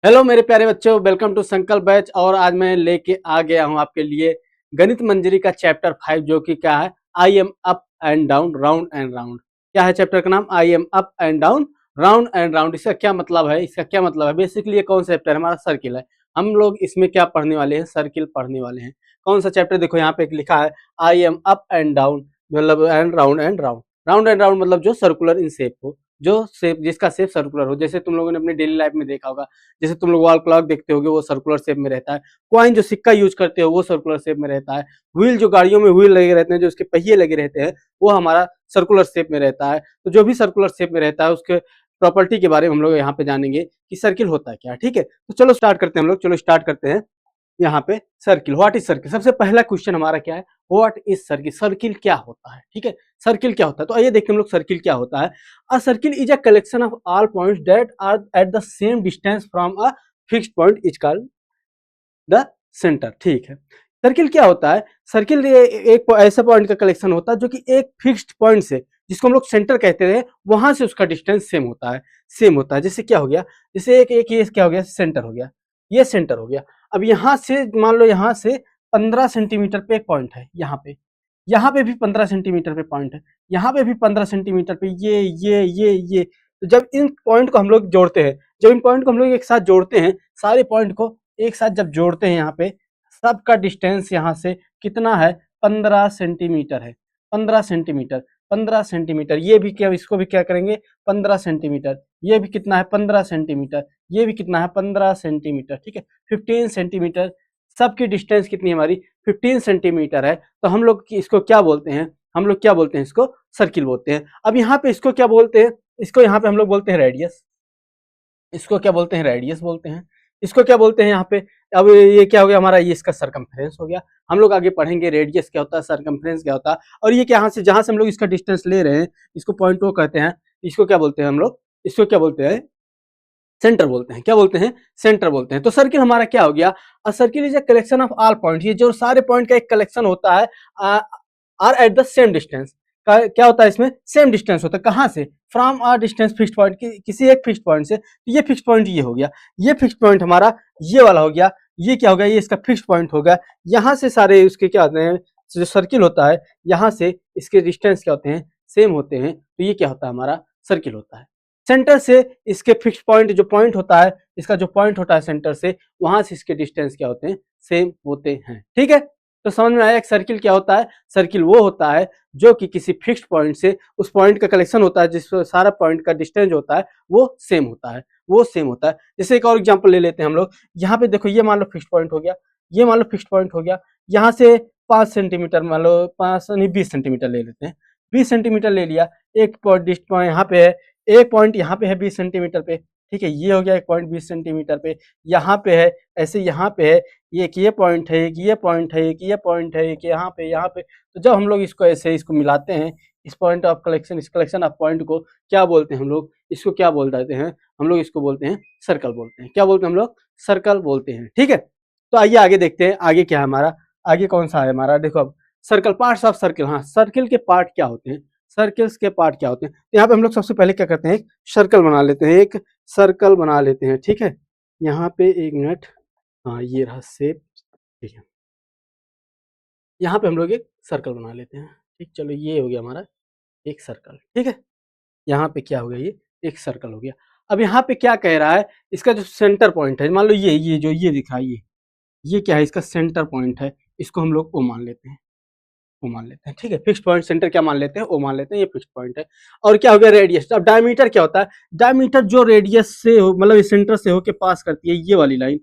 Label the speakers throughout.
Speaker 1: Hello मेरे प्यारे बच्चों, वेलकम टू संकल्प बैच। और आज मैं लेके आ गया हूँ आपके लिए गणित मंजरी का चैप्टर 5, जो कि क्या है, I am up and down, round and round. क्या है चैप्टर का नाम? आई am up and down, round and round. इसका क्या मतलब है? बेसिकली ये कौन सा चैप्टर है? हमारा सर्किल है। हम लोग इसमें क्या पढ़ने वाले हैं? सर्किल पढ़ने वाले हैं। कौन सा चैप्टर? देखो यहाँ पे एक लिखा है I am up and down, मतलब and round and round. Round and round मतलब जो सर्कुलर इन शेप हो, जो शेप जिसका शेप सर्कुलर हो। जैसे तुम लोगों ने अपने डेली लाइफ में देखा होगा, जैसे तुम लोग वॉल क्लॉक देखते होगे, वो सर्कुलर शेप में रहता है। कॉइन जो सिक्का यूज करते हो वो सर्कुलर शेप में रहता है। व्हील जो गाड़ियों में व्हील लगे रहते हैं, जो उसके पहिए लगे रहते हैं, वो हमारा सर्कुलर शेप में रहता है। तो जो भी सर्कुलर शेप में रहता है उसके प्रॉपर्टी के बारे में हम लोग यहाँ पे जानेंगे कि सर्किल होता है क्या। ठीक है, तो चलो स्टार्ट करते हैं हम लोग। चलो स्टार्ट करते हैं। यहाँ पे सर्किल, व्हाट इज सर्किल? सबसे पहला क्वेश्चन हमारा क्या है? What is circle? सर्किल क्या होता है? ठीक है, सर्किल क्या होता है? तो आइए देखते हैं हम लोग सर्किल क्या होता है। A circle is a collection of all points that are at the same distance from a fixed point is called the centre. ठीक है, सर्किल क्या होता है? सर्किल एक ऐसा पॉइंट का कलेक्शन होता है जो कि एक फिक्स्ड पॉइंट से, जिसको हम लोग सेंटर कहते हैं, वहां से उसका डिस्टेंस सेम होता है। सेम होता है। जैसे क्या हो गया? जैसे एक ये क्या हो गया? सेंटर हो गया, ये सेंटर हो गया। अब यहाँ से मान लो, यहाँ से 15 सेंटीमीटर पे एक पॉइंट है। यहाँ पे भी 15 सेंटीमीटर पे पॉइंट है। यहाँ पे भी 15 सेंटीमीटर पे ये। तो जब इन पॉइंट को हम लोग जोड़ते हैं, जब इन पॉइंट को हम लोग एक साथ जोड़ते हैं, सारे पॉइंट को एक साथ जब जोड़ते हैं, यहाँ पे सबका डिस्टेंस यहाँ से कितना है? 15 सेंटीमीटर है। 15 सेंटीमीटर, 15 सेंटीमीटर। ये भी क्या, इसको भी क्या करेंगे? 15 सेंटीमीटर। ये भी कितना है? 15 सेंटीमीटर। ये भी कितना है? 15 सेंटीमीटर। ठीक है, 15 सेंटीमीटर। सबकी डिस्टेंस कितनी है हमारी? 15 सेंटीमीटर है। तो हम लोग इसको क्या बोलते हैं? हम लोग क्या बोलते हैं? इसको सर्किल बोलते हैं। अब यहाँ पे इसको क्या बोलते हैं? इसको यहाँ पे हम लोग बोलते हैं रेडियस। इसको क्या बोलते हैं? रेडियस बोलते हैं। इसको क्या बोलते हैं यहाँ पे? अब ये क्या हो गया हमारा? ये इसका सरकमफ्रेंस हो गया। हम लोग आगे पढ़ेंगे रेडियस क्या होता है, सरकमफ्रेंस क्या होता है। और ये यहाँ से, जहां से हम लोग इसका डिस्टेंस ले रहे हैं, इसको पॉइंट ओ कहते हैं। इसको क्या बोलते हैं हम लोग? इसको क्या बोलते हैं? सेंटर बोलते हैं। क्या बोलते हैं? सेंटर बोलते हैं। तो सर्किल हमारा क्या हो गया? A circle is a collection of all point. ये जो सारे पॉइंट का एक कलेक्शन होता है, are at the same distance. क्या होता है इसमें? सेम डिस्टेंस होता है। कहाँ से? From a distance fixed point, किसी एक फिक्स्ड पॉइंट से। तो ये फिक्स्ड पॉइंट ये हो गया, ये फिक्स्ड पॉइंट हमारा ये वाला हो गया। ये क्या हो गया? ये इसका फिक्स्ड पॉइंट हो गया। यहाँ से सारे उसके क्या होते हैं, जो सर्किल होता है, यहाँ से इसके डिस्टेंस क्या होते हैं? सेम होते हैं। तो ये क्या होता है? हमारा सर्किल होता है। सेंटर से इसके फिक्स्ड पॉइंट, जो पॉइंट होता है, इसका जो पॉइंट होता है सेंटर से, वहां से इसके डिस्टेंस क्या होते हैं? सेम होते हैं। ठीक है, तो समझ में आया एक सर्किल क्या होता है? सर्किल वो होता है जो कि किसी फिक्स्ड पॉइंट से, उस पॉइंट का कलेक्शन होता है जिस सारा पॉइंट का डिस्टेंस होता है वो सेम होता है, वो सेम होता है। जैसे एक और एग्जांपल ले लेते हैं हम लोग। यहाँ पे देखो, ये मान लो फिक्स्ड पॉइंट हो गया, ये मान लो फिक्स्ड पॉइंट हो गया। यहाँ से 5 सेंटीमीटर, मान लो 5 नहीं 20 सेंटीमीटर ले लेते हैं। 20 सेंटीमीटर ले लिया। एक पॉइंट यहाँ पे है, एक पॉइंट यहाँ पे है 20 सेंटीमीटर पे। ठीक है, ये हो गया एक पॉइंट 20 सेंटीमीटर पे। यहाँ पे है, ऐसे यहाँ पे है, एक ये पॉइंट है, एक ये पॉइंट है, एक ये पॉइंट है, एक यहाँ पे, यहाँ पे। तो जब हम लोग इसको ऐसे इसको मिलाते हैं, इस पॉइंट ऑफ कलेक्शन, इस कलेक्शन ऑफ पॉइंट को क्या बोलते हैं हम लोग? इसको क्या बोल देते हैं हम लोग? इसको बोलते हैं सर्कल बोलते हैं। क्या बोलते हैं हम लोग? सर्कल बोलते हैं। ठीक है, तो आइए आगे देखते हैं। आगे क्या है हमारा? आगे कौन सा है हमारा? देखो अब सर्कल, पार्ट्स ऑफ सर्किल। हाँ, सर्किल के पार्ट क्या होते हैं? सर्कल्स के पार्ट क्या होते हैं? तो यहाँ पे हम लोग सबसे पहले क्या करते हैं? एक सर्कल बना लेते हैं, एक सर्कल बना लेते हैं। ठीक है, यहाँ पे एक मिनट। हाँ, ये रहा शेप। ठीक है, यहाँ पे हम लोग एक सर्कल बना लेते हैं। ठीक, चलो ये हो गया हमारा एक सर्कल। ठीक है, यहाँ पे क्या हो गया? ये एक सर्कल हो गया। अब यहाँ पे क्या कह रहा है? इसका जो सेंटर पॉइंट है, मान लो ये जो ये दिखा, ये क्या है? इसका सेंटर पॉइंट है। इसको हम लोग ओ मान लेते हैं, ओ मान लेते हैं। ठीक है, फिक्स्ड पॉइंट सेंटर क्या मान लेते हैं? ओ मान लेते हैं। ये फिक्स्ड पॉइंट है। और क्या हो गया? रेडियस। अब डायमीटर क्या होता है? डायमीटर जो रेडियस से हो, मतलब इस सेंटर से होके पास करती है, ये वाली लाइन,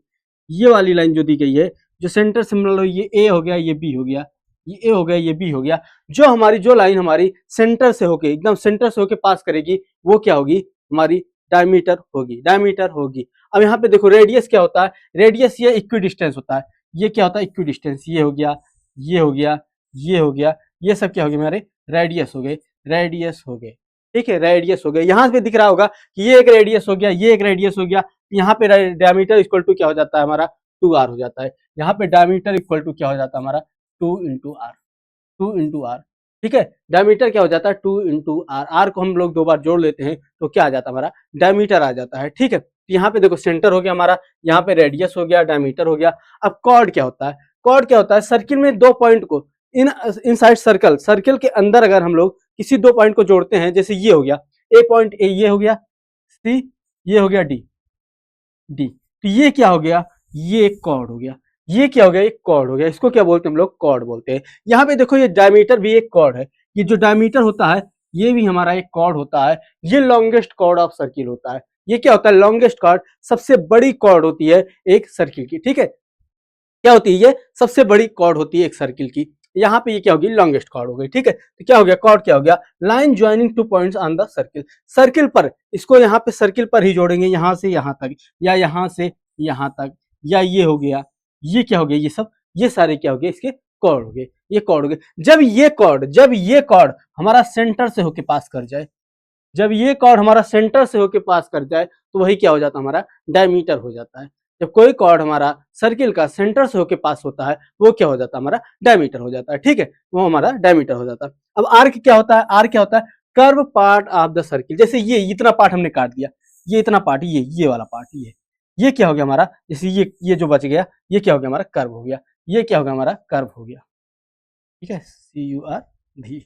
Speaker 1: ये वाली लाइन जो दी गई है, जो सेंटर से, मतलब ये ए हो गया, ये बी हो गया, ये ए हो गया, ये बी हो गया। जो लाइन हमारी सेंटर से होके, एकदम सेंटर से होके पास करेगी, वो क्या होगी? हमारी डायमीटर होगी, डायमीटर होगी। अब यहाँ पे देखो, रेडियस क्या होता है? रेडियस ये इक्वी डिस्टेंस होता है। ये क्या होता है? Equi distance. ये हो गया, ये हो गया, ये हो गया, ये सब क्या हो गया? हमारे रेडियस हो गए, रेडियस हो गए। ठीक है, रेडियस हो गए। यहाँ पे दिख रहा होगा कि ये एक रेडियस हो गया, ये एक रेडियस हो गया। यहाँ पे डायमीटर इक्वल टू क्या हो जाता है हमारा? 2r हो जाता है। यहाँ पे डायमीटर इक्वल टू क्या हो जाता है हमारा? 2 × r, 2 × r। ठीक है, डायमीटर क्या हो जाता है? 2 × r। r को हम लोग दो बार जोड़ लेते हैं तो क्या आ जाता है हमारा? डायमीटर आ जाता है। ठीक है, यहाँ पे देखो सेंटर हो गया हमारा, यहाँ पे रेडियस हो गया, डायमीटर हो गया। अब कॉर्ड क्या होता है? कॉर्ड क्या होता है? सर्किल में दो पॉइंट को इनसाइड सर्कल, सर्किल के अंदर अगर हम लोग किसी दो पॉइंट को जोड़ते हैं, जैसे ये हो गया ए पॉइंट, ए ये हो गया, सी ये हो गया, डी डी, तो ये क्या हो गया? ये एक कॉर्ड हो गया। ये क्या हो गया? एक कॉर्ड हो गया। इसको क्या बोलते हैं हम लोग? कॉर्ड बोलते हैं। यहाँ पे देखो ये डायमीटर भी एक कॉर्ड है। ये जो डायमीटर होता है ये भी हमारा एक कॉर्ड होता है। ये लॉन्गेस्ट कॉर्ड ऑफ सर्किल होता है। ये क्या होता है? लॉन्गेस्ट कॉर्ड, सबसे बड़ी कॉर्ड होती है एक सर्किल की। ठीक है, क्या होती है? ये सबसे बड़ी कॉर्ड होती है एक सर्किल की। यहाँ पे ये क्या होगी? लॉन्गेस्ट कॉर्ड हो गई। ठीक है, तो क्या हो गया? कॉर्ड क्या हो गया? Line joining two points on the circle. Circle पर, इसको यहाँ पे सर्किल पर ही जोड़ेंगे, यहाँ से यहाँ तक, या यहाँ से यहाँ तक, या ये हो गया, ये क्या हो गया? ये सब, ये सारे क्या हो गए? इसके कॉर्ड हो गए। ये कॉर्ड हो गए। जब ये कॉर्ड हमारा सेंटर से होके पास कर जाए, जब ये कॉर्ड हमारा सेंटर से होके पास कर जाए, तो वही क्या हो जाता है? हमारा डायमीटर हो जाता है। जब कोई कॉर्ड हमारा सर्किल का सेंटर से होके पास होता है, वो क्या हो जाता है? हमारा डायमीटर हो जाता है। ठीक है, वो हमारा डायमीटर हो जाता है। अब आर्क क्या होता है? आर्क क्या होता है? Curve part of the circle. जैसे ये इतना पार्ट हमने काट दिया, ये इतना पार्ट, ये वाला पार्ट, ये क्या हो गया हमारा? जैसे ये जो बच गया, ये क्या हो गया? हमारा कर्व हो गया। ये क्या हो गया? हमारा कर्व हो गया। ठीक है, CURV,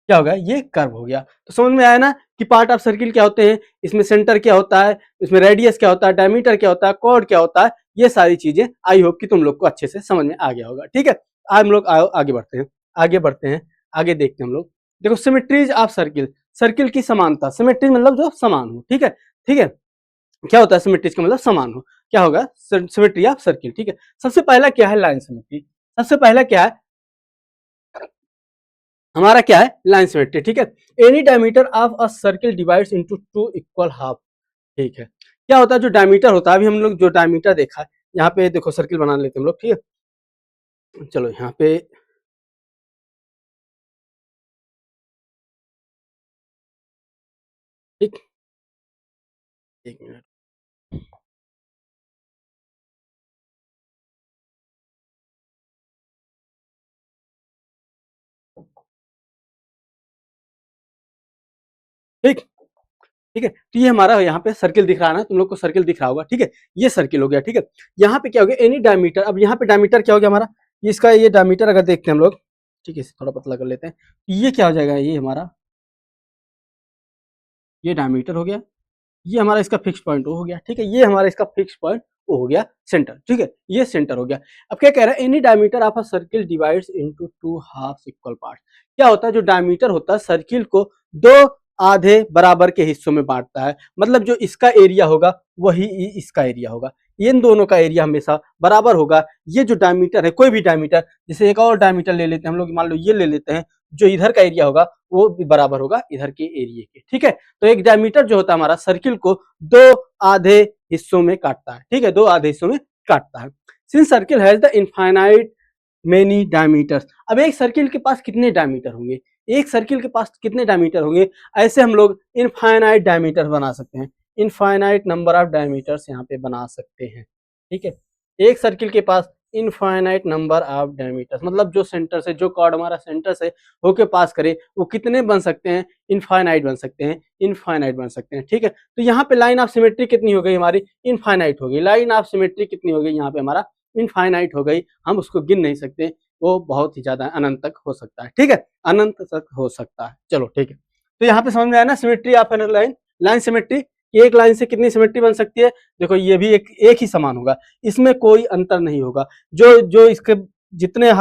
Speaker 1: क्या हो गया? ये कर्व हो गया। तो समझ में आया ना कि पार्ट ऑफ सर्किल क्या होते हैं, इसमें सेंटर क्या होता है, इसमें रेडियस क्या होता है, डायमीटर क्या होता है, कॉर्ड क्या होता है, ये सारी चीजें आई होप कि तुम लोग को अच्छे से समझ में आ गया होगा। ठीक है, आज हम लोग आगे बढ़ते हैं, आगे देखते हैं हम लोग। देखो सिमेट्रीज ऑफ सर्किल, सर्किल की समानता। सिमेट्री मतलब जो समान हो। ठीक है, क्या होता है सिमेट्रीज का मतलब? समान हो। क्या होगा? Symmetry of circle. ठीक है, सबसे पहला क्या है? Line symmetry. सबसे पहला क्या है हमारा? क्या है? Line symmetry. ठीक है, any diameter of a circle divides into two equal half. ठीक है, क्या होता है? जो डायमीटर होता है, अभी हम लोग जो डायमीटर देखा है, यहाँ पे देखो सर्किल बना लेते हैं हम लोग। ठीक है, चलो यहाँ पे ठीक, एक मिनट, ठीक ठीक है, तो ये हमारा यहाँ पे सर्किल दिख रहा है ना, तुम लोग को सर्किल दिख रहा होगा। ठीक है, ये सर्किल हो गया। ठीक है, यहाँ पे क्या हो गया? Any diameter. अब यहाँ पे डायमीटर क्या हो गया हमारा? इसका ये डायमीटर अगर देखते हैं हम लोग, ठीक है, इसे थोड़ा पतला कर लेते हैं, ये क्या हो जाएगा? ये हमारा ये डायमीटर हो गया, ये हमारा इसका फिक्स पॉइंट ओ हो गया। ठीक है, ये हमारा इसका फिक्स पॉइंट ओ हो गया, सेंटर। ठीक है, ये सेंटर हो गया। अब क्या कह रहा है? Any diameter of a circle divides into two half equal part. क्या होता है? जो डायमीटर होता है सर्किल को दो आधे बराबर के हिस्सों में बांटता है। मतलब जो इसका एरिया होगा वही इसका एरिया होगा, इन दोनों का एरिया हमेशा बराबर होगा। ये जो डायमीटर है, कोई भी डायमीटर, जैसे एक और डायमीटर ले लेते हैं हम लोग, मान लो ये ले लेते हैं, जो इधर का एरिया होगा वो भी बराबर होगा इधर के एरिया के। ठीक है, तो एक डायमीटर जो होता है हमारा सर्किल को दो आधे हिस्सों में काटता है। ठीक है, दो आधे हिस्सों में काटता है। Since circle has the infinite many diameters. अब एक सर्किल के पास कितने डायमीटर होंगे? एक सर्किल के पास कितने डायमीटर होंगे? ऐसे हम लोग इनफाइनाइट डायमीटर बना सकते हैं, इनफाइनाइट नंबर ऑफ डायमीटर्स यहाँ पे बना सकते हैं। ठीक है, एक सर्किल के पास इनफाइनाइट नंबर ऑफ डायमीटर्स, मतलब जो सेंटर से, जो कॉर्ड हमारा सेंटर से होके पास करे, वो कितने बन सकते हैं? इनफाइनाइट बन सकते हैं, इनफाइनाइट बन सकते हैं। ठीक है, तो यहाँ पे लाइन ऑफ सिमेट्री कितनी हो गई हमारी? इनफाइनाइट हो गई। लाइन ऑफ सिमेट्री कितनी हो गई यहाँ पे? हमारा इनफाइनाइट हो गई। हम उसको गिन नहीं सकते, वो बहुत ही ज्यादा अनंत तक हो सकता है। ठीक है, अनंत तक हो सकता है। चलो ठीक है, तो यहाँ पे समझ में आया ना symmetry of an line, line symmetry. एक लाइन से कितनी सिमेट्री बन सकती है? देखो ये भी एक ही समान होगा, इसमें कोई अंतर नहीं होगा। जो जो इसके जितने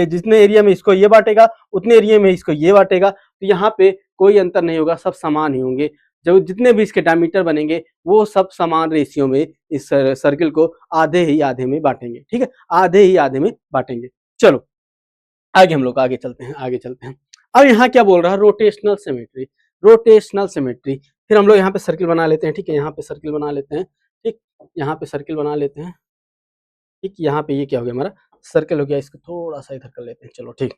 Speaker 1: जितने एरिया में इसको ये बांटेगा, उतने एरिया में इसको ये बांटेगा, तो यहाँ पे कोई अंतर नहीं होगा, सब समान ही होंगे। जो जितने भी इसके डायमीटर बनेंगे वो सब समान रेशियो में इस सर्किल को आधे ही आधे में बांटेंगे। ठीक है, आधे ही आधे में बांटेंगे। चलो आगे हम लोग आगे चलते हैं, अब यहाँ क्या बोल रहा है? Rotational symmetry, rotational symmetry. फिर हम लोग यहाँ पे सर्किल बना लेते हैं। ठीक है, यहाँ पे सर्किल बना लेते हैं। ठीक, यहाँ पे सर्किल बना लेते हैं। ठीक, यहाँ पे ये क्या हो गया? हमारा सर्किल हो गया, इसको थोड़ा सा इधर कर लेते हैं। चलो ठीक,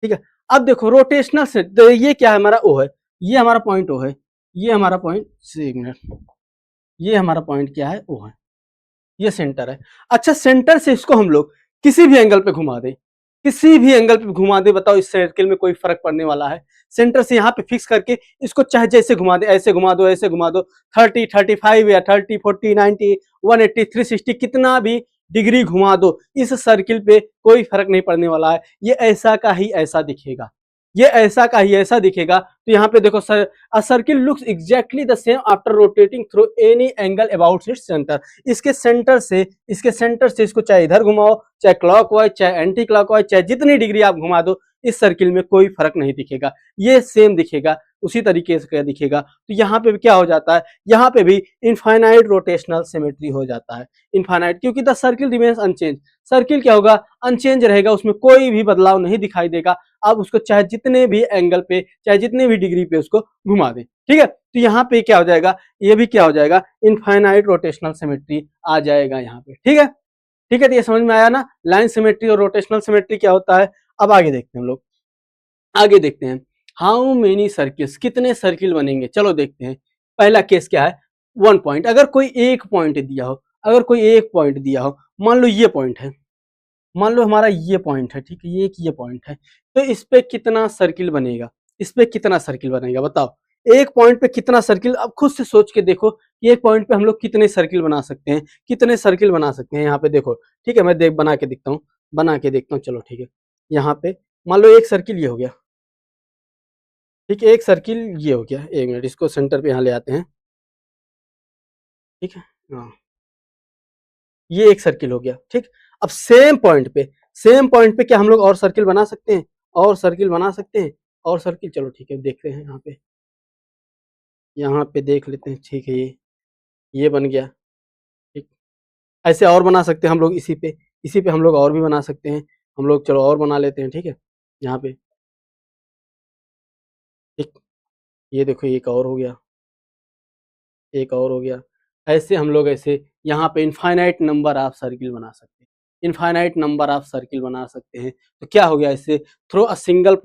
Speaker 1: ठीक है, अब देखो रोटेशनल से, तो ये क्या है? हमारा ओ है, ये हमारा पॉइंट ओ है, ये हमारा पॉइंट, एक मिनट, ये हमारा पॉइंट क्या है? ओ है, ये सेंटर है। अच्छा, सेंटर से इसको हम लोग किसी भी एंगल पे घुमा दें, किसी भी एंगल पे घुमा दे, बताओ इस सर्किल में कोई फर्क पड़ने वाला है? सेंटर से यहाँ पे फिक्स करके इसको चाहे जैसे घुमा दे, ऐसे घुमा दो, ऐसे घुमा दो, 30, 35 या 30, 40, 90, 180, 360 कितना भी डिग्री घुमा दो, इस सर्किल पे कोई फर्क नहीं पड़ने वाला है। ये ऐसा का ही ऐसा दिखेगा, ये ऐसा का ही ऐसा दिखेगा। तो यहाँ पे देखो sir, a circle looks exactly the same after rotating through any angle about its centre. इसके सेंटर से इसको चाहे इधर घुमाओ, चाहे क्लॉकवाइज, चाहे एंटी क्लॉकवाइज, चाहे जितनी डिग्री आप घुमा दो, इस सर्किल में कोई फर्क नहीं दिखेगा, ये सेम दिखेगा, उसी तरीके से दिखेगा। तो यहाँ पे भी क्या हो जाता है, यहाँ पे भी इनफाइनाइट रोटेशनल सिमेट्री हो जाता है। इनफाइनाइट, क्योंकि the circle remains unchanged, circle क्या होगा, अनचेंज रहेगा, उसमें कोई भी बदलाव नहीं दिखाई देगा। आप उसको चाहे जितने भी एंगल पे, चाहे जितने भी डिग्री पे उसको घुमा दें, ठीक है। तो यहाँ पे क्या हो जाएगा, ये भी क्या हो जाएगा, इनफाइनाइट रोटेशनल सिमेट्री आ जाएगा यहाँ पे, ठीक है। ठीक है, तो ये समझ में आया ना, लाइन सिमेट्री और रोटेशनल सिमेट्री क्या होता है। अब आगे देखते हैं हम लोग, आगे देखते हैं, हाउ मेनी सर्किल्स, कितने सर्किल बनेंगे, चलो देखते हैं। पहला केस क्या है, 1 पॉइंट, अगर कोई एक पॉइंट दिया हो, अगर कोई एक पॉइंट दिया हो, मान लो ये पॉइंट है, मान लो हमारा ये पॉइंट है, ठीक है, ये एक ये पॉइंट है, तो इस पे कितना सर्किल बनेगा, इस पे कितना सर्किल बनेगा, बताओ। एक पॉइंट पे कितना सर्किल, अब खुद से सोच के देखो कि एक पॉइंट पे हम लोग कितने सर्किल बना सकते हैं, कितने सर्किल बना सकते हैं। यहाँ पे देखो, ठीक है, मैं देख बना के दिखता हूँ, बना के देखता हूँ, चलो ठीक है। यहाँ पे मान लो एक सर्किल ये हो गया, ठीक है, एक सर्किल ये हो गया, एक मिनट इसको सेंटर पे यहाँ ले आते हैं, ठीक है। हाँ, ये एक सर्किल हो गया, ठीक। अब सेम पॉइंट पे क्या हम लोग और सर्किल बना सकते हैं, और सर्किल बना सकते हैं, और सर्किल, चलो ठीक है देखते हैं। यहाँ पे देख लेते हैं, ठीक है, ये बन गया, ठीक। ऐसे और बना सकते हैं हम लोग, इसी पे हम लोग और भी बना सकते हैं, हम लोग चलो और बना लेते हैं, ठीक है। यहाँ पे ठीक, ये देखो एक और हो गया, एक और हो गया। ऐसे हम लोग ऐसे यहाँ पे इनफाइनाइट नंबर ऑफ सर्किल बना सकते हैं, इनफाइनाइट नंबर ऑफ सर्किल बना सकते हैं। तो क्या हो गया इससे, through a single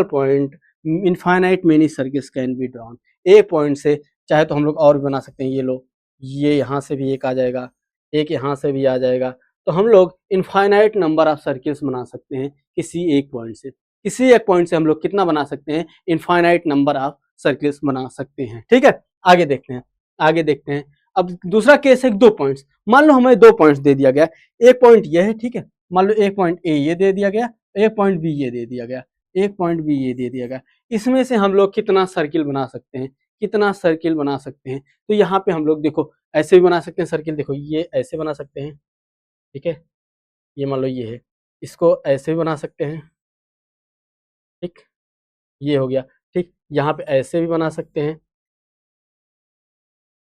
Speaker 1: point infinite many circles can be drawn. एक पॉइंट से चाहे तो हम लोग और भी बना सकते हैं, ये लो, ये यहाँ से भी एक आ जाएगा, एक यहाँ से भी आ जाएगा। तो हम लोग इनफाइनाइट नंबर ऑफ सर्किल्स बना सकते हैं किसी एक पॉइंट से, किसी एक पॉइंट से हम लोग कितना बना सकते हैं, इनफाइनाइट नंबर ऑफ सर्किल्स बना सकते हैं, ठीक है। आगे देखते हैं, आगे देखते हैं। अब दूसरा केस है 2 पॉइंट्स, मान लो हमें 2 पॉइंट्स दे दिया गया, एक पॉइंट ये है, ठीक है, मान लो एक पॉइंट ए ये दे दिया गया, एक पॉइंट बी ये दे दिया गया, एक पॉइंट बी ये दे दिया गया। इसमें से हम लोग कितना सर्किल बना सकते हैं, कितना सर्किल बना सकते हैं। तो यहाँ पे हम लोग देखो ऐसे भी बना सकते हैं सर्किल, देखो ये ऐसे बना सकते हैं, ठीक है, ये मान लो ये है, इसको ऐसे भी बना सकते हैं, ठीक, ये हो गया, ठीक। यहाँ पे ऐसे भी बना सकते हैं,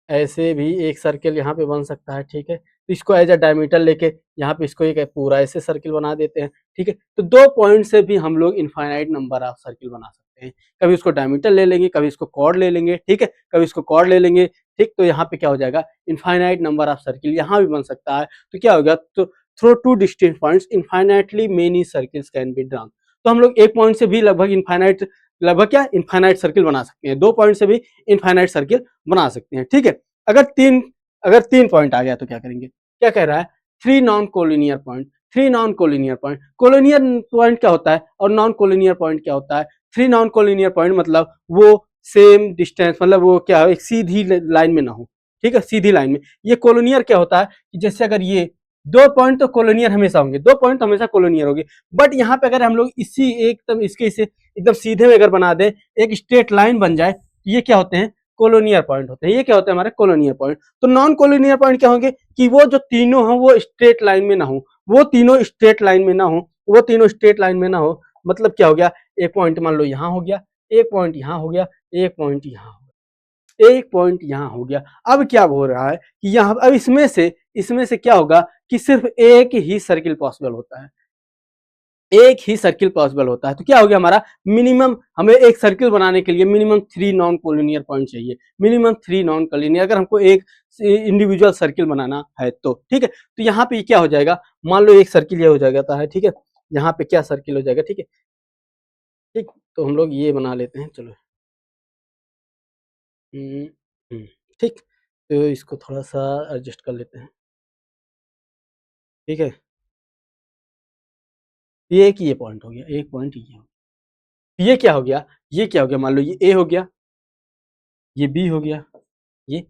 Speaker 1: ऐसे भी एक सर्किल यहाँ पे बन सकता है, ठीक है। तो इसको एज अ डायमीटर लेके यहाँ पे इसको एक पूरा ऐसे सर्किल बना देते हैं, ठीक है। तो 2 पॉइंट से भी हम लोग इनफाइनाइट नंबर ऑफ सर्किल बना सकते हैं। कभी इसको डायमीटर ले लेंगे, कभी इसको कॉर्ड ले लेंगे, ठीक है, कभी इसको कॉर्ड ले लेंगे, ठीक। तो यहाँ पे क्या हो जाएगा, इनफाइनाइट नंबर ऑफ सर्किल यहाँ भी बन सकता है। तो क्या हो गया, तो through two distinct points infinitely many circles can be drawn. तो हम लोग एक पॉइंट से भी लगभग क्या इनफाइनाइट सर्किल बना सकते हैं, 2 पॉइंट से भी इनफाइनाइट सर्किल बना सकते हैं, ठीक है। अगर तीन अगर 3 पॉइंट आ गया तो क्या करेंगे, क्या कह रहा है, three non collinear point, three non collinear point, collinear point क्या होता है और नॉन कोलिनियर पॉइंट क्या होता है। थ्री नॉन कोलिनियर पॉइंट मतलब वो सेम डिस्टेंस, मतलब वो क्या है, एक सीधी लाइन में ना हो, ठीक है, सीधी लाइन में। ये कोलिनियर क्या होता है कि जैसे अगर ये 2 पॉइंट तो कोलिनियर हमेशा होंगे, 2 पॉइंट तो हमेशा कोलिनियर होंगे, बट यहाँ पे अगर हम लोग इसी एकदम इसके इसे एकदम सीधे में अगर बना दे, एक स्ट्रेट लाइन बन जाए, ये क्या होते हैं, कोलोनियर पॉइंट होते हैं। ये क्या होते हैं, हमारे कोलोनियर पॉइंट। तो नॉन कोलोनियर पॉइंट क्या होंगे कि वो जो तीनों हो वो स्ट्रेट लाइन में ना हो, वो तीनों स्ट्रेट लाइन में ना हो, वो तीनों स्ट्रेट लाइन में ना हो। मतलब क्या हो गया, एक पॉइंट मान लो यहाँ हो गया, एक पॉइंट यहाँ हो गया, एक पॉइंट यहाँ हो गया, एक पॉइंट यहाँ हो गया। अब क्या हो रहा है कि यहाँ अब इसमें से क्या होगा कि सिर्फ एक ही सर्किल पॉसिबल होता है, एक ही सर्किल पॉसिबल होता है। तो क्या हो गया हमारा, मिनिमम हमें एक सर्किल बनाने के लिए मिनिमम 3 नॉन कोलिनियर पॉइंट चाहिए, मिनिमम 3 नॉन कोलिनियर, अगर हमको एक इंडिविजुअल सर्किल बनाना है तो, ठीक है। तो यहाँ पे क्या हो जाएगा, मान लो एक सर्किल ये हो जाएगा है, ठीक है, यहाँ पे क्या सर्किल हो जाएगा, ठीक है, ठीक। तो हम लोग ये बना लेते हैं, चलो, हम्म, ठीक। तो इसको थोड़ा सा एडजस्ट कर लेते हैं, ठीक है। ये एक ये पॉइंट हो गया, एक पॉइंट ये हो गया। ये क्या हो गया, ये क्या हो गया, मान लो ये ए हो गया, ये बी हो गया, ये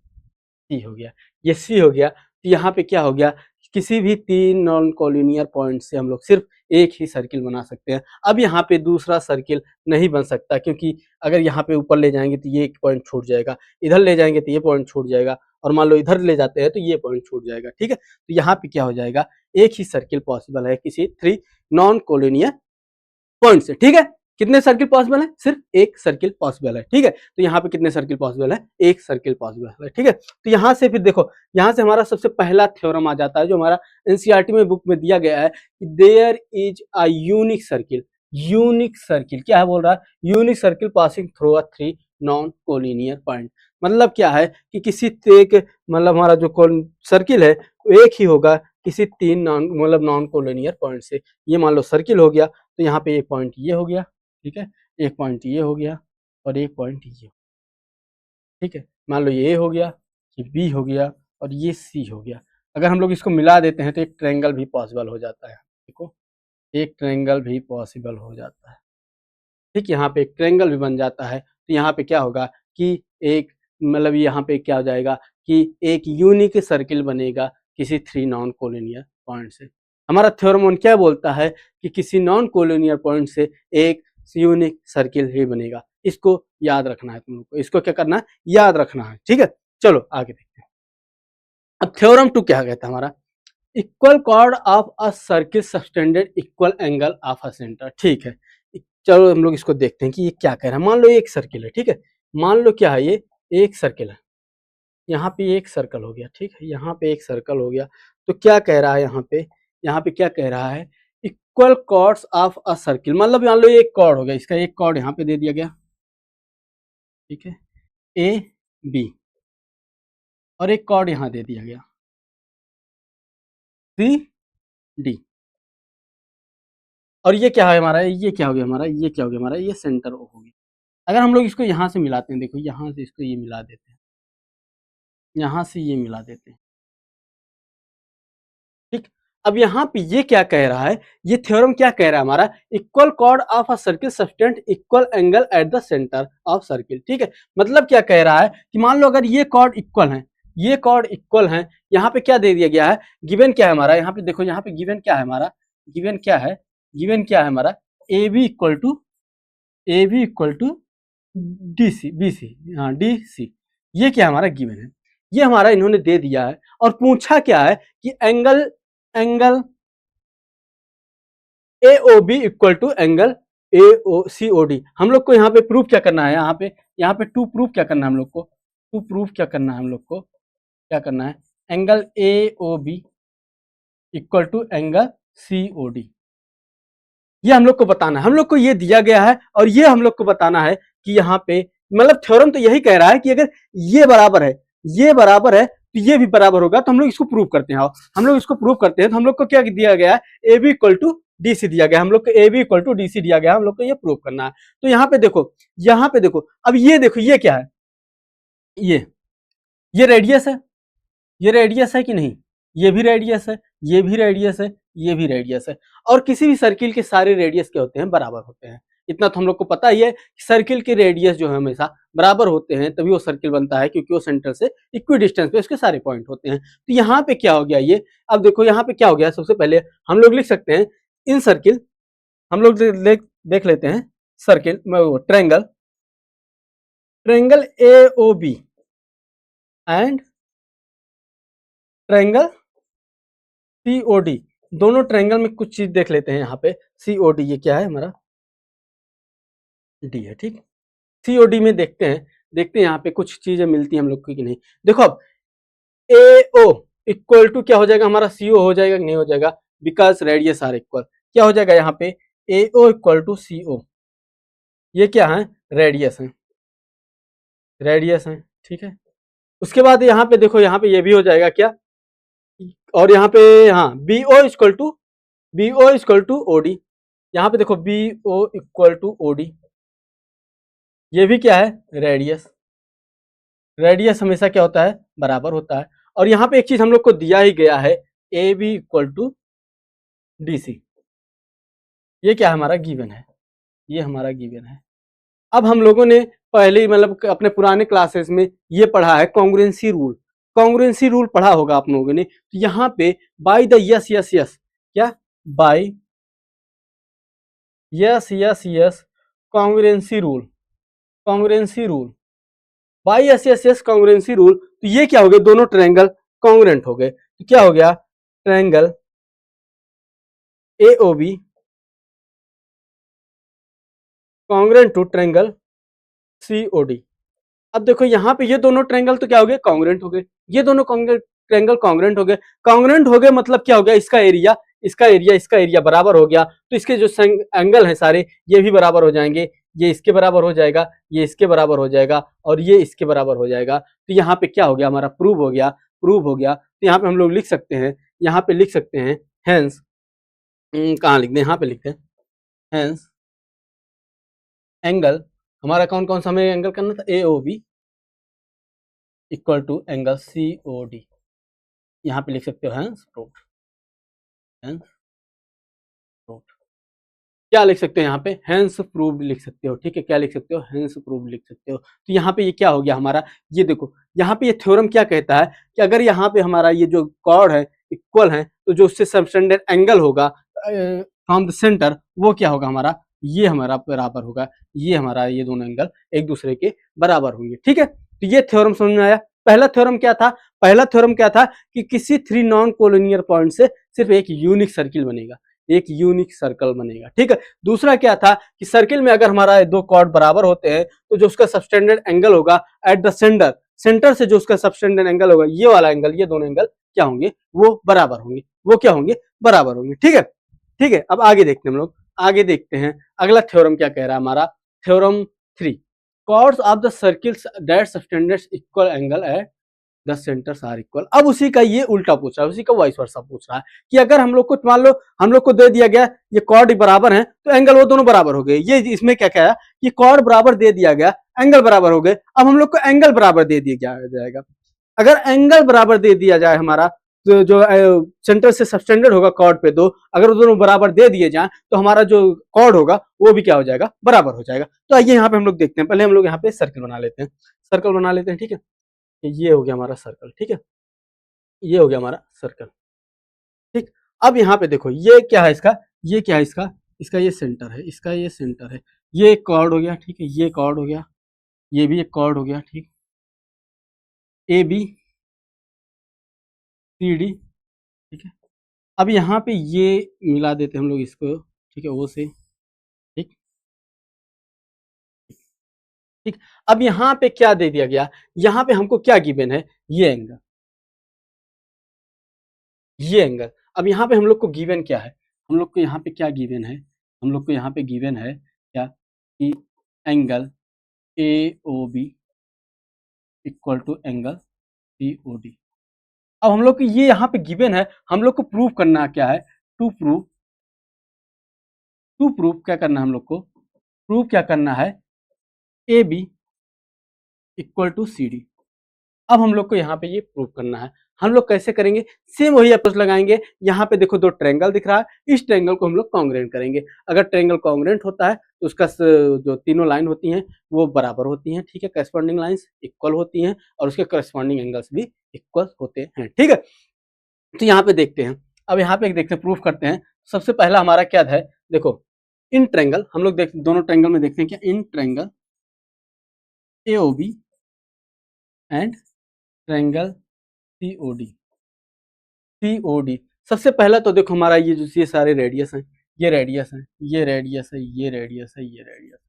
Speaker 1: सी हो गया, ये सी हो गया। तो यहाँ पे क्या हो गया, किसी भी तीन नॉन कोलिनियर पॉइंट से हम लोग सिर्फ एक ही सर्किल बना सकते हैं। अब यहाँ पे दूसरा सर्किल नहीं बन सकता, क्योंकि अगर यहाँ पे ऊपर ले जाएंगे तो ये एक पॉइंट छूट जाएगा, इधर ले जाएंगे तो ये पॉइंट छूट जाएगा, और मान लो इधर ले जाते हैं तो ये पॉइंट छूट जाएगा। ठीक है, तो यहाँ पे क्या हो जाएगा, एक ही सर्किल पॉसिबल है किसी थ्री नॉन कोलिनियर पॉइंट से। ठीक है, कितने सर्किल पॉसिबल है, सिर्फ एक सर्किल पॉसिबल है। ठीक है, तो यहाँ पे कितने सर्किल पॉसिबल है, एक सर्किल पॉसिबल है। ठीक है, तो यहाँ से फिर देखो, यहाँ से हमारा सबसे पहला थ्योरम आ जाता है जो हमारा एनसीईआरटी में बुक में दिया गया है कि there is a unique circle. Unique circle क्या है, बोल रहा है unique circle passing through a three non collinear point. मतलब क्या है कि किसी एक मतलब हमारा जो सर्किल है वो एक ही होगा किसी तीन नॉन मतलब नॉन कोलिनियर पॉइंट से। ये मान लो सर्किल हो गया, तो यहाँ पे एक पॉइंट ये हो गया, ठीक है, एक पॉइंट ये हो गया और एक पॉइंट ये। ठीक है, मान लो ये ए हो गया, ये बी हो गया और ये सी हो गया। अगर हम लोग इसको मिला देते हैं तो एक ट्रायंगल भी पॉसिबल हो जाता है। देखो, एक ट्रायंगल भी पॉसिबल हो जाता है। ठीक, यहाँ पे एक ट्रायंगल भी बन जाता है। तो यहाँ पे क्या होगा कि एक मतलब यहाँ पे क्या हो जाएगा कि एक यूनिक सर्किल बनेगा किसी थ्री नॉन कोलिनियर पॉइंट से। हमारा थ्योरम क्या बोलता है कि किसी नॉन कोलिनियर पॉइंट से एक यूनिक सर्किल ही बनेगा। इसको याद रखना है तुम लोग को, इसको क्या करना है, याद रखना है। ठीक है, चलो आगे देखते हैं। अब थ्योरम टू क्या कहता है हमारा, equal cord of a circle subtended equal angle of a centre. ठीक है, चलो हम लोग इसको देखते हैं कि ये क्या कह रहा है। मान लो एक सर्किल है, ठीक है, मान लो क्या है, ये एक सर्किल है, यहाँ पे एक सर्कल हो गया। ठीक है, यहाँ पे एक सर्कल हो गया। तो क्या कह रहा है यहाँ पे क्या कह रहा है, equal chords of a circle. मतलब मान लो ये एक कॉर्ड हो गया, इसका एक कॉर्ड यहाँ पे दे दिया गया, ठीक है, ए बी, और एक कॉर्ड यहाँ दे दिया गया सी डी। और ये क्या है हमारा, ये क्या हो गया हमारा, ये क्या हो गया हमारा, ये सेंटर हो गया। अगर हम लोग इसको यहाँ से मिलाते हैं, देखो यहाँ से इसको ये मिला देते हैं, यहाँ से ये मिला देते हैं। ठीक, अब यहाँ पे ये क्या कह रहा है, ये थ्योरम क्या कह रहा है हमारा, equal cord of a circle subtend equal angle at the centre of circle. ठीक है, मतलब क्या कह रहा है कि मान लो अगर ये कॉर्ड इक्वल है, ये कॉर्ड इक्वल है, यहाँ पे क्या दे दिया गया है, गिवन क्या है हमारा, यहाँ पे देखो, यहाँ पे गिवन क्या है हमारा, गिवन क्या है, गिवन क्या है हमारा, A B equal to D C B C, हाँ डी सी। ये क्या हमारा गिवन है, ये हमारा इन्होंने दे दिया है। और पूछा क्या है कि angle angle A O B equal to angle A O C O D. हम लोग को यहाँ पे प्रूफ क्या करना है, यहाँ पे टू प्रूफ क्या करना है हम लोग को, टू प्रूफ क्या करना है हम लोग को, क्या करना है, angle A O B equal to angle C O D. ये हम लोग को बताना है, हम लोग को ये दिया गया है और ये हम लोग को बताना है कि यहाँ पे मतलब थ्योरम तो यही कह रहा है कि अगर ये बराबर है, ये बराबर है तो ये भी बराबर होगा। तो हम लोग इसको प्रूव करते हैं, हम लोग इसको प्रूव करते हैं। तो हम लोग को क्या दिया गया है, A B equal to D C दिया गया, हम लोग को A B equal to D C दिया गया, हम लोग को ये प्रूव करना है। तो यहाँ पे देखो, यहाँ पे देखो, अब ये देखो ये क्या है, ये रेडियस है, ये रेडियस है कि नहीं, ये भी रेडियस है, ये भी रेडियस है, ये भी रेडियस है। और किसी भी सर्किल के सारे रेडियस क्या होते हैं, बराबर होते हैं। इतना तो हम लोग को पता ही है कि सर्किल के रेडियस जो है हमेशा बराबर होते हैं, तभी वो सर्किल बनता है, क्योंकि वो सेंटर से इक्वी डिस्टेंस पे उसके सारे पॉइंट होते हैं। तो यहाँ पे क्या हो गया ये, अब देखो यहाँ पे क्या हो गया, सबसे पहले हम लोग लिख सकते हैं इन सर्किल, हम लोग देख लेते हैं circle triangle, triangle A O B and triangle C O D. दोनों ट्रायंगल में कुछ चीज देख लेते हैं। यहाँ पे सीओडी ये क्या है हमारा, डी है। ठीक, सीओडी में देखते हैं यहाँ पे कुछ चीजें मिलती हैं हम लोग को कि नहीं। देखो अब ए ओ इक्वल टू क्या हो जाएगा हमारा, सीओ हो जाएगा कि नहीं हो जाएगा, बिकॉज रेडियस आर इक्वल। क्या हो जाएगा यहाँ पे, ए ओ इक्वल टू सी ओ, ये क्या है, रेडियस है, रेडियस है। ठीक है, उसके बाद यहाँ पे देखो, यहाँ पे ये भी हो जाएगा क्या, और यहाँ पे हाँ B O equal to O D. यहाँ पे देखो B O equal to O D, ये भी क्या है, रेडियस। रेडियस हमेशा क्या होता है, बराबर होता है। और यहाँ पे एक चीज हम लोग को दिया ही गया है, A B equal to D C. ये क्या हमारा गिवन है, ये हमारा गिवन है। अब हम लोगों ने पहले ही मतलब अपने पुराने क्लासेस में ये पढ़ा है कॉन्ग्रुएंसी रूल। कॉन्ग्रुएंसी रूल पढ़ा होगा आप लोगों ने। तो यहाँ पे by the yes yes yes, क्या by yes yes yes congruency rule, congruency rule by yes yes yes congruency rule. तो ये क्या हो गया, दोनों ट्रायंगल कॉन्ग्रुएंट हो गए। तो क्या हो गया, triangle AOB congruent to triangle COD। अब देखो यहाँ पे ये दोनों ट्रायंगल तो क्या हो गए, कॉन्ग्रुएंट हो गए। ये दोनों ट्रायंगल कॉन्ग्रुएंट हो गए। कॉन्ग्रुएंट हो गए मतलब क्या हो गया, इसका एरिया इसका एरिया इसका एरिया बराबर हो गया। तो इसके जो एंगल है सारे ये भी बराबर हो जाएंगे। ये इसके बराबर हो जाएगा, ये इसके बराबर हो जाएगा और ये इसके बराबर हो जाएगा। तो यहाँ पे क्या हो गया, हमारा प्रूव हो गया, प्रूव हो गया। तो यहाँ पे हम लोग लिख सकते हैं, यहाँ पे लिख सकते हैं हेंस, कहाँ लिखते हैं, यहाँ पे लिखते हैं हेंस एंगल हमारा कौन कौन सा हमें एंगल करना था, AOB equal to angle COD। यहाँ पे लिख सकते हो हेंस प्रूव्ड, हेंस प्रूव्ड। क्या लिख सकते हो यहाँ पे, हेंस प्रूव्ड लिख सकते हो। ठीक है, क्या लिख सकते हो, हेंस प्रूव्ड लिख सकते हो। तो यहाँ पे ये क्या हो गया हमारा, ये देखो यहाँ पे ये थ्योरम क्या कहता है कि अगर यहाँ पे हमारा ये जो कॉर्ड है इक्वल है तो जो उससे सबटेंडेड एंगल होगा फ्रॉम द सेंटर वो क्या होगा हमारा, ये हमारा बराबर होगा, ये हमारा ये दोनों एंगल एक दूसरे के बराबर होंगे। ठीक है, तो ये थ्योरम समझ में आया। पहला थ्योरम क्या था, पहला थ्योरम क्या था कि किसी 3 नॉन कोलिनियर पॉइंट से सिर्फ एक यूनिक सर्किल बनेगा, एक यूनिक सर्कल बनेगा। ठीक है, दूसरा क्या था कि सर्किल में अगर हमारा दो कॉर्ड बराबर होते हैं तो जो उसका सबटेंडेड एंगल होगा एट द सेंटर, सेंटर से जो उसका सबटेंडेड एंगल होगा ये वाला एंगल, ये दोनों एंगल क्या होंगे, वो बराबर होंगे, वो क्या होंगे, बराबर होंगे। ठीक है, ठीक है, अब आगे देखते हैं हम लोग, आगे देखते हैं अगला थ्योरम क्या कह रहा है हमारा, theorem 3, chords of the circles that subtended equal angle at the centres are equal. अब उसी का ये उल्टा पूछ रहा है, उसी का वाइस वर्सा पूछ रहा है कि अगर हम लोग को मान लो हम लोग को दे दिया गया ये कॉर्ड बराबर है तो एंगल वो दोनों बराबर हो गए। ये इसमें क्या क्या है कि कॉर्ड बराबर दे दिया गया, एंगल बराबर हो गए। अब हम लोग को एंगल बराबर दे दिया जाएगा। अगर एंगल बराबर दे दिया जाए हमारा तो जो सेंटर से सबटेंडेड होगा कॉर्ड पे दो, अगर वो दोनों बराबर दे दिए जाए तो हमारा जो कॉर्ड होगा वो भी क्या हो जाएगा, बराबर हो जाएगा। तो आइए यहाँ पे हम लोग देखते हैं, पहले हम लोग यहाँ पे सर्कल बना लेते हैं, सर्कल बना लेते हैं। ठीक है, ये हो गया हमारा सर्कल। ठीक है, ये हो गया हमारा सर्कल। ठीक, अब यहाँ पे देखो ये क्या है इसका, ये क्या है इसका, इसका ये सेंटर है, इसका ये सेंटर है, ये एक कॉर्ड हो गया। ठीक है, ये कॉर्ड हो गया, ये भी एक कॉर्ड हो गया। ठीक, ABCD। ठीक है, अब यहाँ पे ये मिला देते हैं हम लोग इसको। ठीक है, ओ से। ठीक, ठीक, अब यहाँ पे क्या दे दिया गया, यहाँ पे हमको क्या गिवन है, ये एंगल, ये एंगल। अब यहाँ पे हम लोग को गिवन क्या है, हम लोग को यहाँ पे क्या गिवन है, हम लोग को यहाँ पे गिवन है क्या कि angle AOB equal to angle COD। अब हम लोग को ये यहाँ पे गिवन है, हम लोग को प्रूव करना क्या है, टू प्रूव, टू प्रूव क्या करना है हम लोग को, प्रूव क्या करना है, AB इक्वल टू CD। अब हम लोग को यहाँ पे ये प्रूव करना है। हम लोग कैसे करेंगे, सेम वही अप्रोच लगाएंगे। यहाँ पे देखो दो ट्रायंगल दिख रहा है, इस ट्रायंगल को हम लोग कॉन्ग्रुएंट करेंगे। अगर ट्रायंगल कॉन्ग्रुएंट होता है तो उसका जो तीनों लाइन होती हैं वो बराबर होती हैं। ठीक है, करस्पॉन्डिंग लाइंस इक्वल होती हैं और उसके करस्पॉन्डिंग एंगल्स भी इक्वल होते हैं। ठीक है, तो यहाँ पे देखते हैं, अब यहाँ पे देखते हैं, प्रूफ करते हैं। सबसे पहला हमारा क्या है, देखो इन ट्रायंगल हम लोग दोनों ट्रायंगल में देखते हैं क्या, in triangle AOB and triangle COD, COD। सबसे पहला तो देखो हमारा ये जो ये सारे रेडियस हैं, ये रेडियस है, ये रेडियस है, ये रेडियस है, ये रेडियस,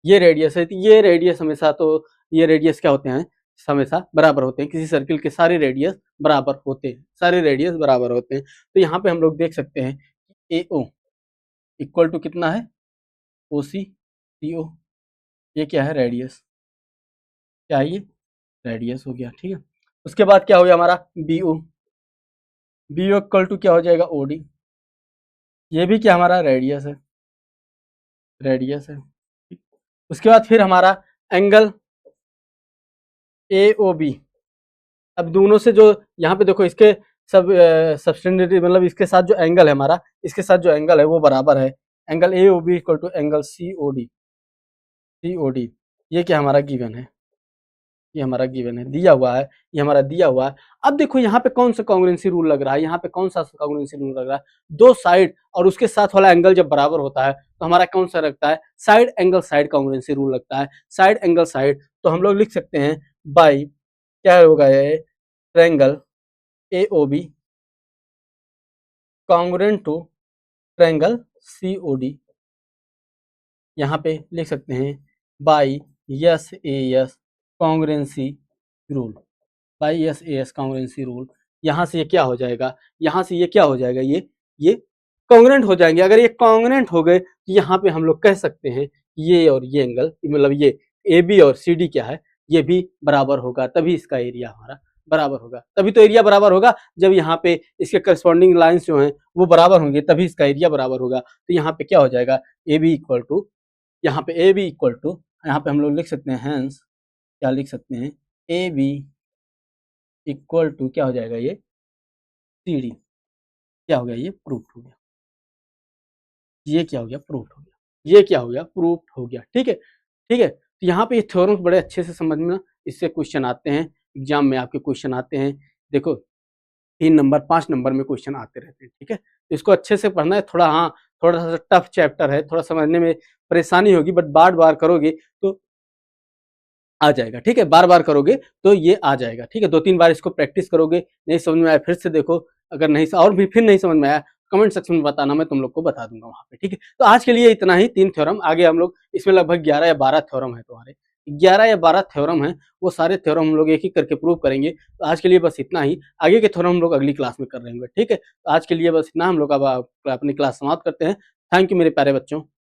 Speaker 1: ये रेडियस है। तो ये रेडियस हमेशा तो ये रेडियस क्या होते हैं, हमेशा बराबर होते हैं। किसी सर्किल के सारे रेडियस बराबर होते हैं, सारे रेडियस बराबर होते हैं। तो यहाँ पे हम लोग देख सकते हैं AO इक्वल टू कितना है, OC CO। ये क्या है, रेडियस, क्या है ये, रेडियस हो गया। ठीक है, उसके बाद क्या हो गया हमारा BO, BO इक्वल टू क्या हो जाएगा, OD। ये भी क्या हमारा रेडियस है, रेडियस है। उसके बाद फिर हमारा एंगल AOB। अब दोनों से जो यहाँ पे देखो इसके सब सबटेंडेड मतलब इसके साथ जो एंगल है हमारा, इसके साथ जो एंगल है वो बराबर है angle A O B equal to angle C O D, C O D, ये क्या हमारा गिवन है, ये हमारा गिवन है, दिया हुआ है, ये हमारा दिया हुआ है। अब देखो यहाँ पे कौन सा कॉन्ग्रुएंसी रूल लग रहा है, यहाँ पे कौन सा कॉन्ग्रुएंसी रूल लग रहा है, दो साइड और उसके साथ वाला एंगल जब बराबर होता है तो हमारा कौन सा लगता है, side angle side congruency rule लगता है, साइड एंगल साइड। तो हम लोग लिख सकते हैं बाई क्या होगा ये, triangle A O B congruent to triangle C O D, यहाँ पे लिख सकते हैं by S A S congruency rule, by S A S congruency rule. यहाँ से ये क्या हो जाएगा, यहाँ से ये क्या हो जाएगा, ये कॉन्ग्रुएंट हो जाएंगे। अगर ये कॉन्ग्रुएंट हो गए तो यहाँ पे हम लोग कह सकते हैं ये और ये एंगल, मतलब ये ए बी और सी डी क्या है, ये भी बराबर होगा, तभी इसका एरिया हमारा बराबर होगा। तभी तो एरिया बराबर होगा जब यहाँ पे इसके करस्पॉन्डिंग लाइन्स जो हैं वो बराबर होंगे, तभी इसका एरिया बराबर होगा। तो यहाँ पे क्या हो जाएगा, ए बी इक्वल टू, यहाँ पे ए बी इक्वल टू, यहाँ पे हम लोग लिख सकते हैं हैंस, क्या लिख सकते हैं, ए बी इक्वल टू क्या हो जाएगा, ये सी डी, क्या हो गया, ये प्रूफ हो गया, ये क्या हो गया, प्रूफ हो गया, ये क्या हो गया, प्रूफ हो गया। ठीक है, ठीक है। तो यहाँ पे ये थ्योरम्स बड़े अच्छे से समझना, इससे क्वेश्चन आते हैं एग्जाम में, आपके क्वेश्चन आते हैं, देखो 3 नंबर 5 नंबर में क्वेश्चन आते रहते हैं। ठीक है, तो इसको अच्छे से पढ़ना है थोड़ा, हाँ थोड़ा सा टफ चैप्टर है, थोड़ा समझने में परेशानी होगी, बट बार बार करोगे तो आ जाएगा। ठीक है, बार बार करोगे तो ये आ जाएगा। ठीक है, 2-3 बार इसको प्रैक्टिस करोगे, नहीं समझ में आया फिर से देखो, अगर नहीं और भी फिर नहीं समझ में आया कमेंट सेक्शन में बताना, मैं तुम लोग को बता दूंगा वहाँ पे। ठीक है, तो आज के लिए इतना ही, 3 थ्योरम। आगे हम लोग इसमें लगभग 11 या 12 थ्योरम है तुम्हारे, 11 या 12 थ्योरम है, वो सारे थ्योरम हम लोग एक एक करके प्रूव करेंगे। तो आज के लिए बस इतना ही, आगे के थ्योरम हम लोग अगली क्लास में कर रहे होंगे। ठीक है, तो आज के लिए बस इतना, हम लोग अब अपनी क्लास समाप्त करते हैं। थैंक यू मेरे प्यारे बच्चों।